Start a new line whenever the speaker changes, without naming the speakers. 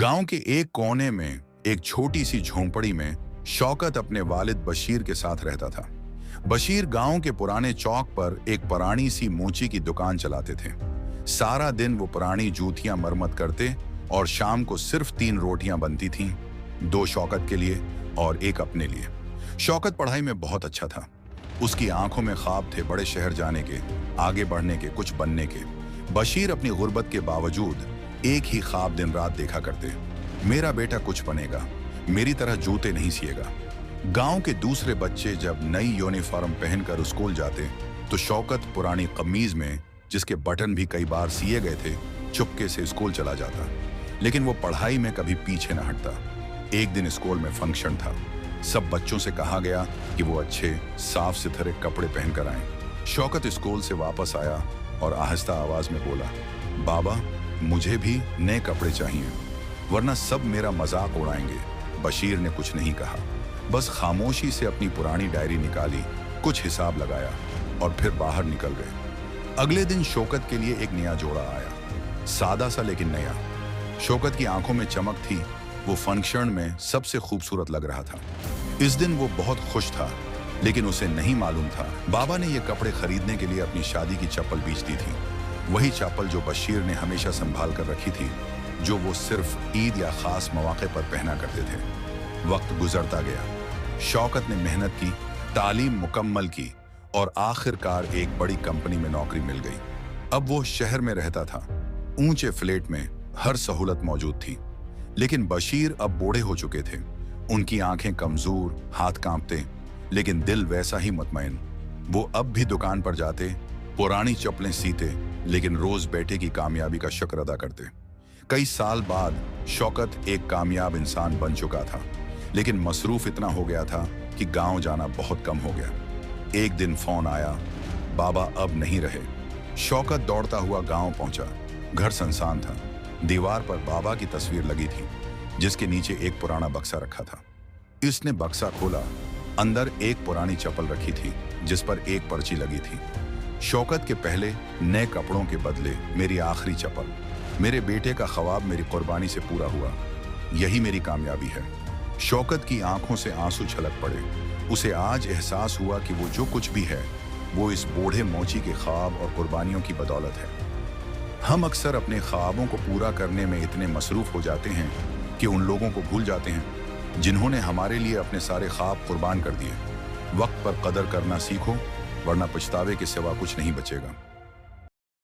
गांव के एक कोने में एक छोटी सी झोंपड़ी में शौकत अपने वालिद बशीर के साथ रहता था। बशीर गांव के पुराने चौक पर एक पुरानी सी मोची की दुकान चलाते थे। सारा दिन वो पुरानी जूतियां मरम्मत करते और शाम को सिर्फ 3 रोटियां बनती थीं, 2 शौकत के लिए और एक अपने लिए। शौकत पढ़ाई में बहुत अच्छा था। उसकी आंखों में ख्वाब थे बड़े शहर जाने के, आगे बढ़ने के, कुछ बनने के। बशीर अपनी गुर्बत के बावजूद एक ही ख्वाब दिन रात देखा करते, मेरा बेटा कुछ बनेगा, मेरी तरह जूते नहीं सिएगा। गांव के दूसरे बच्चे जब नई यूनिफॉर्म पहनकर स्कूल जाते तो शौकत पुरानी कमीज में, जिसके बटन भी कई बार सिए गए थे, चुपके से स्कूल चला जाता। लेकिन वो पढ़ाई में कभी पीछे न हटता। एक दिन स्कूल में फंक्शन था। सब बच्चों से कहा गया कि वो अच्छे साफ सुथरे कपड़े पहनकर आए। शौकत स्कूल से वापस आया और आहिस्ता आवाज में बोला, बाबा मुझे भी नए कपड़े चाहिए, वरना सब मेरा मजाक उड़ाएंगे। बशीर ने कुछ नहीं कहा, बस खामोशी से अपनी पुरानी डायरी निकाली, कुछ हिसाब लगाया और फिर बाहर निकल गए। अगले दिन शौकत के लिए एक नया जोड़ा आया, सादा सा लेकिन नया। शौकत की आंखों में चमक थी, वो फंक्शन में सबसे खूबसूरत लग रहा था। इस दिन वो बहुत खुश था, लेकिन उसे नहीं मालूम था बाबा ने ये कपड़े खरीदने के लिए अपनी शादी की चप्पल बेच दी थी। वही चप्पल जो बशीर ने हमेशा संभाल कर रखी थी, जो वो सिर्फ ईद या खास मौके पर पहना करते थे। वक्त गुजरता गया। शौकत ने मेहनत की, तालीम मुकम्मल की और आखिरकार एक बड़ी कंपनी में नौकरी मिल गई। अब वो शहर में रहता था, ऊंचे फ्लैट में हर सहूलत मौजूद थी। लेकिन बशीर अब बूढ़े हो चुके थे। उनकी आंखें कमजोर, हाथ कांपते, लेकिन दिल वैसा ही मुतमईन। वो अब भी दुकान पर जाते, पुरानी चप्पलें सीते, लेकिन रोज बेटे की कामयाबी का शुक्र अदा करते। कई साल बाद शौकत एक कामयाब इंसान बन चुका था, लेकिन मसरूफ इतना हो गया था कि गांव जाना बहुत कम हो गया। एक दिन फोन आया, बाबा अब नहीं रहे। शौकत दौड़ता हुआ गांव पहुंचा। घर सुनसान था। दीवार पर बाबा की तस्वीर लगी थी, जिसके नीचे एक पुराना बक्सा रखा था। इसने बक्सा खोला। अंदर एक पुरानी चप्पल रखी थी, जिस पर एक पर्ची लगी थी, शौकत के पहले नए कपड़ों के बदले मेरी आखिरी चप्पल। मेरे बेटे का ख्वाब मेरी कुर्बानी से पूरा हुआ, यही मेरी कामयाबी है। शौकत की आंखों से आंसू छलक पड़े। उसे आज एहसास हुआ कि वो जो कुछ भी है, वो इस बूढ़े मोची के ख्वाब और कुर्बानियों की बदौलत है। हम अक्सर अपने ख्वाबों को पूरा करने में इतने मसरूफ हो जाते हैं कि उन लोगों को भूल जाते हैं जिन्होंने हमारे लिए अपने सारे ख्वाब कुर्बान कर दिए। वक्त पर कदर करना सीखो, वरना पछतावे के सिवा कुछ नहीं बचेगा।